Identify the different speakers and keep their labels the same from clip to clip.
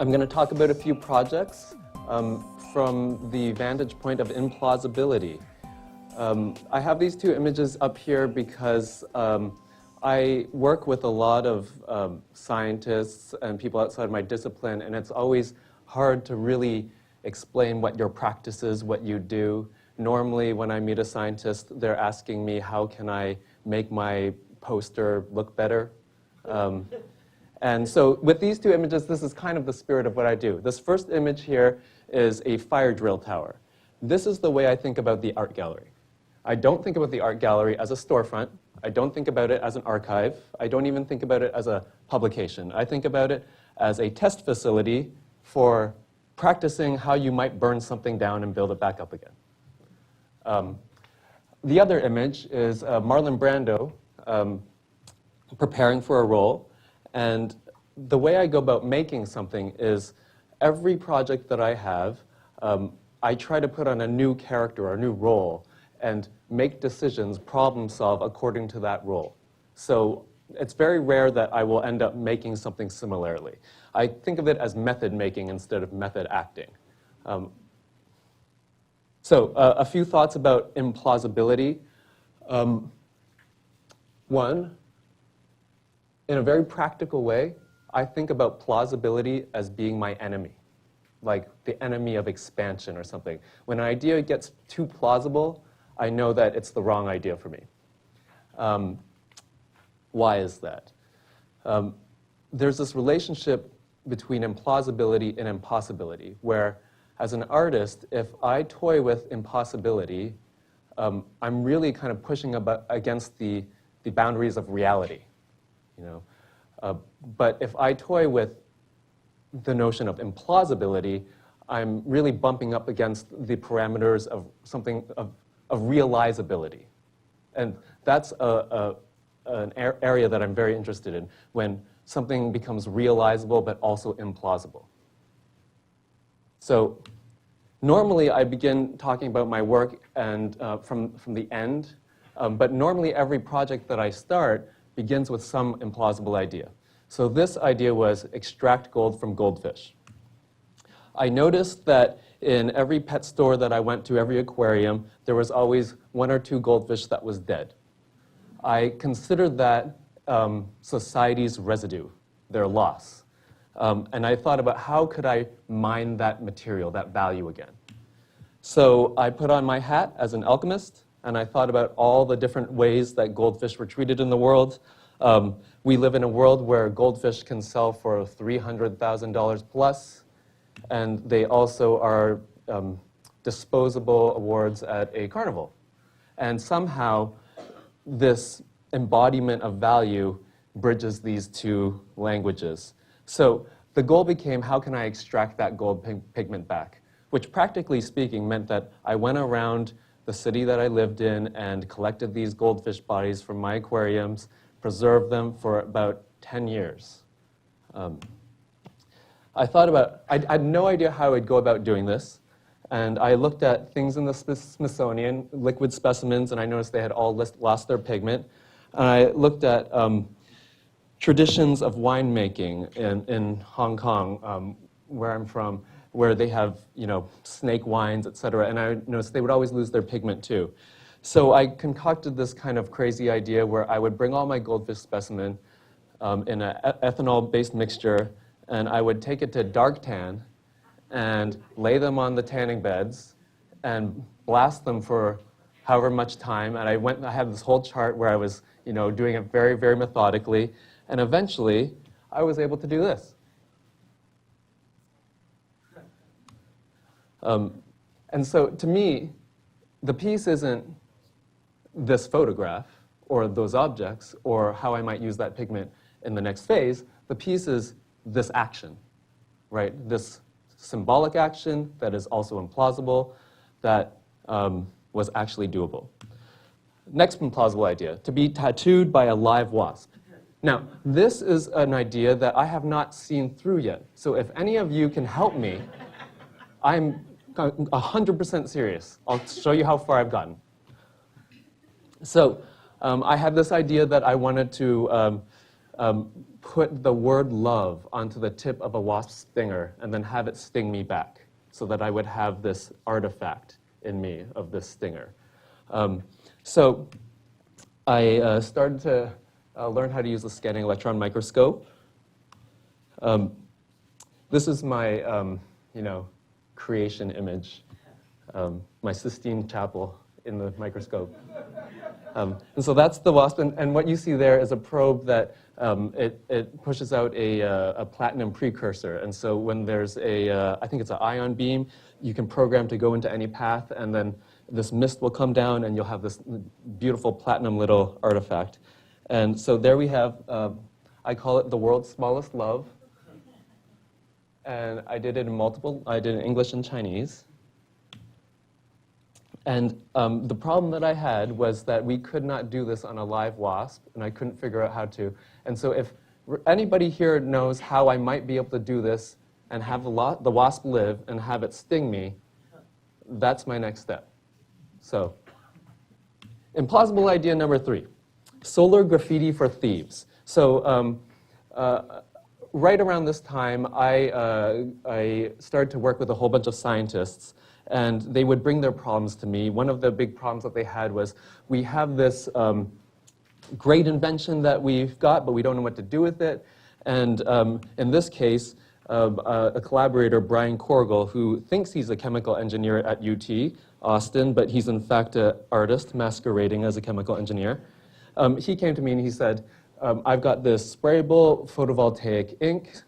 Speaker 1: I'm going to talk about a few projects from the vantage point of implausibility. I have these two images up here because I work with a lot of scientists and people outside my discipline, and it's always hard to really explain what your practice is, what you do. Normally, when I meet a scientist, they're asking me, how can I make my poster look better? And so with these two images, this is kind of the spirit of what I do. This first image here is a fire drill tower. This is the way I think about the art gallery. I don't think about the art gallery as a storefront. I don't think about it as an archive. I don't even think about it as a publication. I think about it as a test facility for practicing how you might burn something down and build it back up again. The other image is Marlon Brando preparing for a role. And the way I go about making something is every project that I have, I try to put on a new character or a new role and make decisions, problem solve according to that role. So it's very rare that I will end up making something similarly. I think of it as method making instead of method acting. So a few thoughts about implausibility. One, in a very practical way, I think about plausibility as being my enemy, like the enemy of expansion or something. When an idea gets too plausible, I know that it's the wrong idea for me. Why is that? There's this relationship between implausibility and impossibility, where as an artist, if I toy with impossibility, I'm really kind of pushing against the boundaries of reality. But if I toy with the notion of implausibility, I'm really bumping up against the parameters of something of realizability. And that's an area that I'm very interested in, when something becomes realizable but also implausible. So normally I begin talking about my work and from the end, but normally every project that I start begins with some implausible idea. So this idea was extract gold from goldfish. I noticed that in every pet store that I went to, every aquarium, there was always one or two goldfish that was dead. I considered that society's residue, their loss. And I thought about how could I mine that material, that value again. So I put on my hat as an alchemist, and I thought about all the different ways that goldfish were treated in the world. We live in a world where goldfish can sell for $300,000 plus, and they also are disposable awards at a carnival. And somehow, this embodiment of value bridges these two languages. So the goal became, how can I extract that gold pigment back? Which, practically speaking, meant that I went around the city that I lived in and collected these goldfish bodies from my aquariums, preserved them for about 10 years. I had no idea how I would go about doing this, and I looked at things in the Smithsonian, liquid specimens, and I noticed they had all lost their pigment. And I looked at traditions of winemaking in Hong Kong, where I'm from, where they have, snake wines, et cetera, and I noticed they would always lose their pigment too. So I concocted this kind of crazy idea where I would bring all my goldfish specimen in an ethanol-based mixture, and I would take it to dark tan and lay them on the tanning beds and blast them for however much time. And I had this whole chart where I was, doing it very, very methodically, and eventually I was able to do this. And so to me, the piece isn't this photograph or those objects or how I might use that pigment in the next phase. The piece is this action, right? This symbolic action that is also implausible, that was actually doable. Next implausible idea, to be tattooed by a live wasp. Now, this is an idea that I have not seen through yet. So if any of you can help me, I'm 100% serious. I'll show you how far I've gotten. So I had this idea that I wanted to put the word love onto the tip of a wasp stinger and then have it sting me back so that I would have this artifact in me of this stinger. So I started to learn how to use the scanning electron microscope. This is my creation image, my Sistine Chapel in the microscope. And so that's the wasp, and what you see there is a probe that it pushes out a platinum precursor. And so when there's I think it's an ion beam, you can program to go into any path, and then this mist will come down, and you'll have this beautiful platinum little artifact. And so there we have, I call it the world's smallest love. And I did it in I did it in English and Chinese. And the problem that I had was that we could not do this on a live wasp, and I couldn't figure out how to. And so if anybody here knows how I might be able to do this and have the wasp live and have it sting me, that's my next step. So, implausible idea number 3, solar graffiti for thieves. So right around this time, I started to work with a whole bunch of scientists, and they would bring their problems to me. One of the big problems that they had was, we have this great invention that we've got, but we don't know what to do with it. And in this case, a collaborator, Brian Corgel, who thinks he's a chemical engineer at UT Austin, but he's in fact an artist masquerading as a chemical engineer. He came to me and he said, I've got this sprayable photovoltaic ink.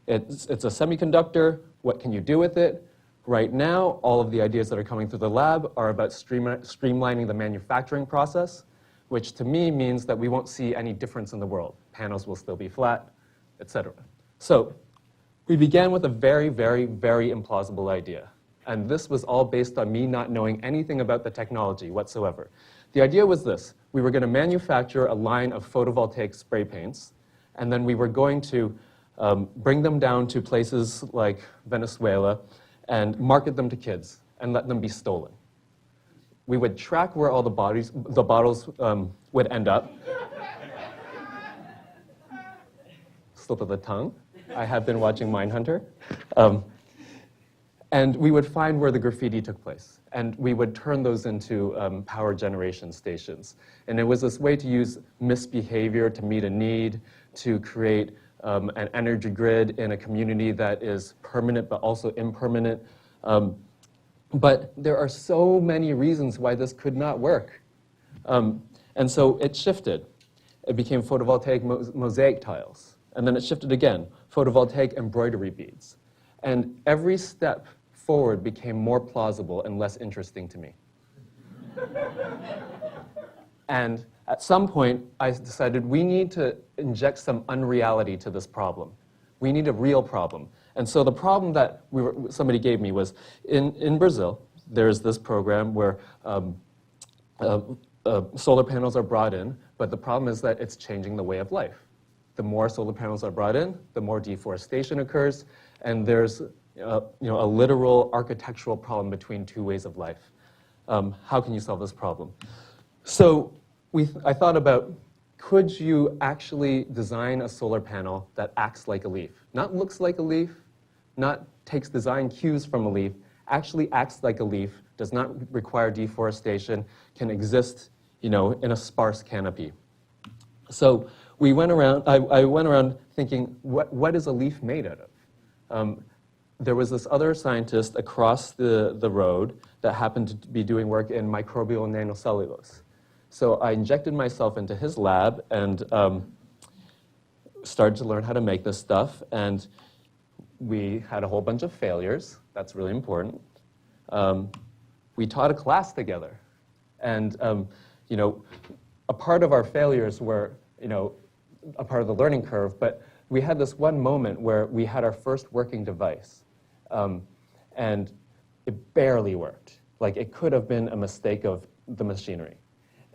Speaker 1: It's a semiconductor. What can you do with it? Right now, all of the ideas that are coming through the lab are about streamlining the manufacturing process, which to me means that we won't see any difference in the world. Panels will still be flat, etc. So we began with a very, very, very implausible idea. And this was all based on me not knowing anything about the technology whatsoever. The idea was this. We were going to manufacture a line of photovoltaic spray paints, and then we were going to bring them down to places like Venezuela and market them to kids and let them be stolen. We would track where all the bottles would end up. Slip of the tongue. I have been watching Mindhunter. And we would find where the graffiti took place. And we would turn those into power generation stations. And it was this way to use misbehavior to meet a need, to create an energy grid in a community that is permanent but also impermanent. But there are so many reasons why this could not work. And so it shifted. It became photovoltaic mosaic tiles. And then it shifted again, photovoltaic embroidery beads. And every step forward became more plausible and less interesting to me. And at some point, I decided we need to inject some unreality to this problem. We need a real problem. And so the problem that somebody gave me was, in Brazil, there's this program where solar panels are brought in, but the problem is that it's changing the way of life. The more solar panels are brought in, the more deforestation occurs, and there's a literal architectural problem between two ways of life. How can you solve this problem? So I thought about, could you actually design a solar panel that acts like a leaf? Not looks like a leaf, not takes design cues from a leaf, actually acts like a leaf, does not require deforestation, can exist in a sparse canopy. So we went around, I went around thinking, what is a leaf made out of? There was this other scientist across the road that happened to be doing work in microbial nanocellulose. So I injected myself into his lab and started to learn how to make this stuff. And we had a whole bunch of failures. That's really important. We taught a class together. And a part of our failures were a part of the learning curve, but we had this one moment where we had our first working device. And it barely worked. Like, it could have been a mistake of the machinery.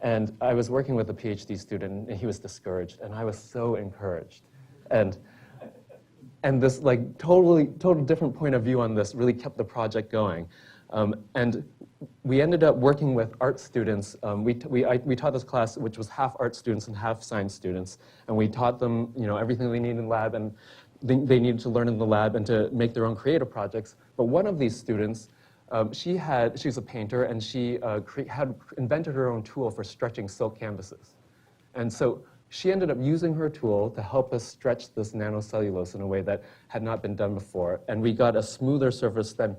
Speaker 1: And I was working with a PhD student, and he was discouraged, and I was so encouraged. And this total different point of view on this really kept the project going. And we ended up working with art students. We taught this class, which was half art students and half science students, and we taught them, everything they needed in the lab, and they needed to learn in the lab and to make their own creative projects. But one of these students, she's a painter, and she had invented her own tool for stretching silk canvases. And so she ended up using her tool to help us stretch this nanocellulose in a way that had not been done before, and we got a smoother surface than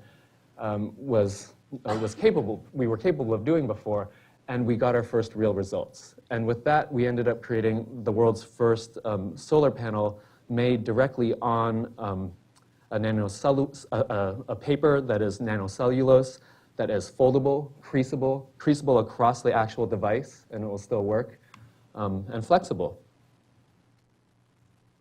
Speaker 1: we were capable of doing before, and we got our first real results. And with that, we ended up creating the world's first solar panel made directly on a paper that is nanocellulose, that is foldable, creasable across the actual device, and it will still work, and flexible.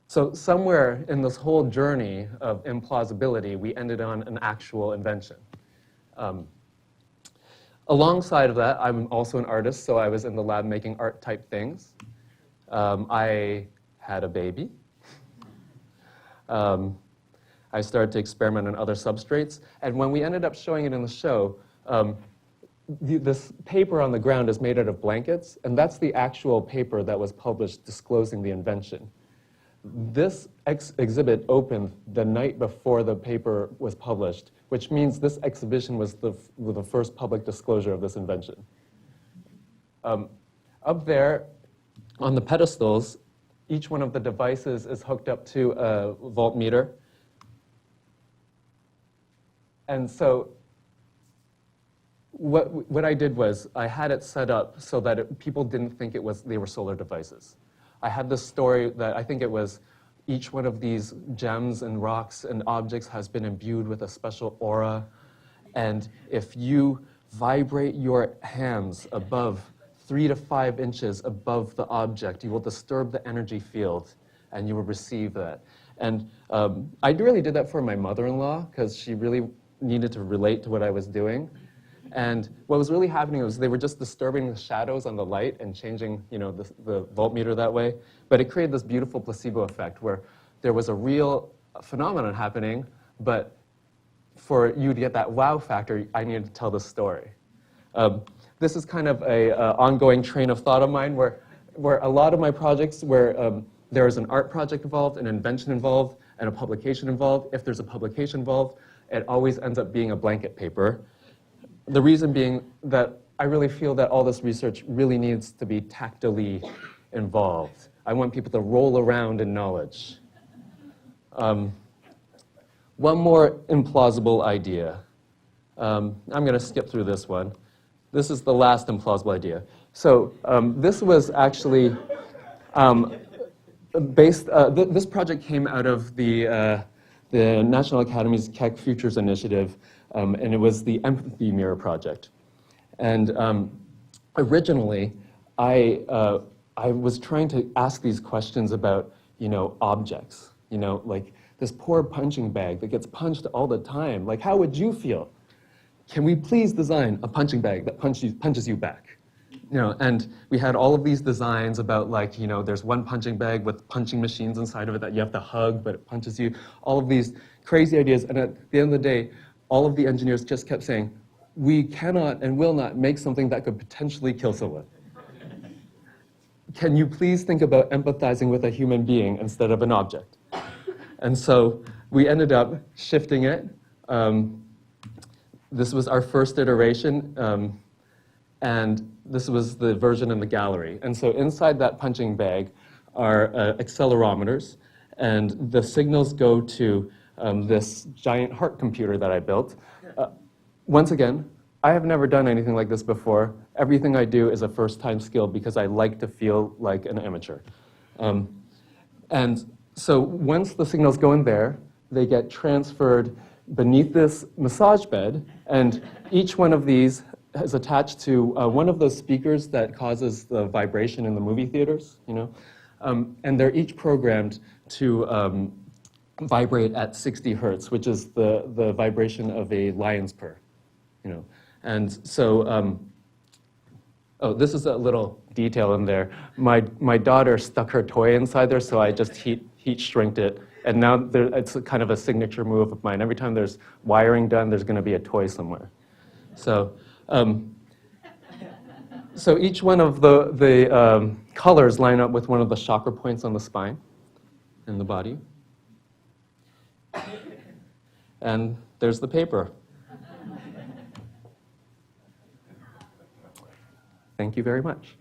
Speaker 1: So somewhere in this whole journey of implausibility, we ended on an actual invention. Alongside of that, I'm also an artist, so I was in the lab making art-type things. I had a baby. I started to experiment on other substrates, and when we ended up showing it in the show, this paper on the ground is made out of blankets, and that's the actual paper that was published disclosing the invention. This exhibit opened the night before the paper was published, which means this exhibition was the first public disclosure of this invention. Up there, on the pedestals, each one of the devices is hooked up to a voltmeter. And so what I did was I had it set up so that people didn't think they were solar devices. I had this story that I think it was each one of these gems and rocks and objects has been imbued with a special aura. And if you vibrate your hands above 3 to 5 inches above the object, you will disturb the energy field and you will receive that. And I really did that for my mother-in-law because she really needed to relate to what I was doing. And what was really happening was they were just disturbing the shadows on the light and changing, the voltmeter that way. But it created this beautiful placebo effect where there was a real phenomenon happening, but for you to get that wow factor, I needed to tell the story. This is kind of a ongoing train of thought of mine where a lot of my projects where there is an art project involved, an invention involved, and a publication involved. If there's a publication involved, it always ends up being a blanket paper. The reason being that I really feel that all this research really needs to be tactily involved. I want people to roll around in knowledge. One more implausible idea. I'm going to skip through this one. This is the last implausible idea. So this was actually this project came out of the National Academy's Keck Futures Initiative, and it was the Empathy Mirror Project. And originally, I was trying to ask these questions about, objects. Like this poor punching bag that gets punched all the time. Like, how would you feel? Can we please design a punching bag that punches you back? And we had all of these designs about there's one punching bag with punching machines inside of it that you have to hug, but it punches you. All of these crazy ideas, and at the end of the day, all of the engineers just kept saying, we cannot and will not make something that could potentially kill someone. Can you please think about empathizing with a human being instead of an object? And so we ended up shifting it. This was our first iteration, and this was the version in the gallery. And so inside that punching bag are accelerometers, and the signals go to this giant heart computer that I built. Once again, I have never done anything like this before. Everything I do is a first-time skill because I like to feel like an amateur. And so once the signals go in there, they get transferred beneath this massage bed, and each one of these is attached to one of those speakers that causes the vibration in the movie theaters, and they're each programmed to vibrate at 60 hertz, which is the vibration of a lion's purr, And so, oh, this is a little detail in there. My daughter stuck her toy inside there, so I just heat shrinked it. And now it's kind of a signature move of mine. Every time there's wiring done, there's going to be a toy somewhere. So, so each one of the colors line up with one of the chakra points on the spine in the body. And there's the paper. Thank you very much.